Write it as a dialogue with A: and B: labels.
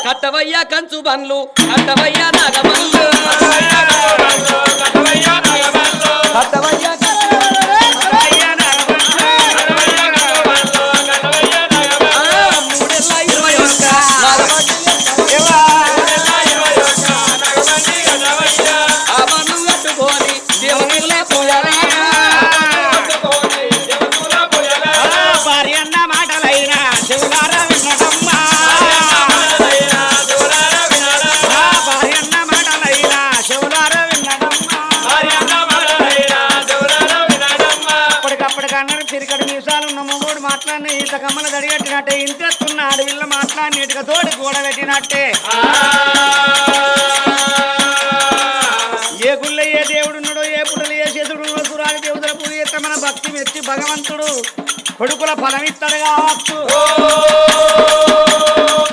A: కట్టవయ్యా కంచు బండ్లు కట్టవయ్యా నాగమల్లు కట్టవయ్యా కమ్మలు దడిగట్టినట్టే ఇంతేస్తున్న అడవిల్ల మాట్లాడినట్టుగా తోడి కూడబెట్టినట్టే ఏ గుళ్ళ ఏ దేవుడున్నాడో ఏ పుట్టలు ఏ చేతుడున్నాడో సురాలి దేవుడుల పూజ చేస్తే మన భక్తి మెచ్చి భగవంతుడు కొడుకుల ఫలమిస్తాడు కావచ్చు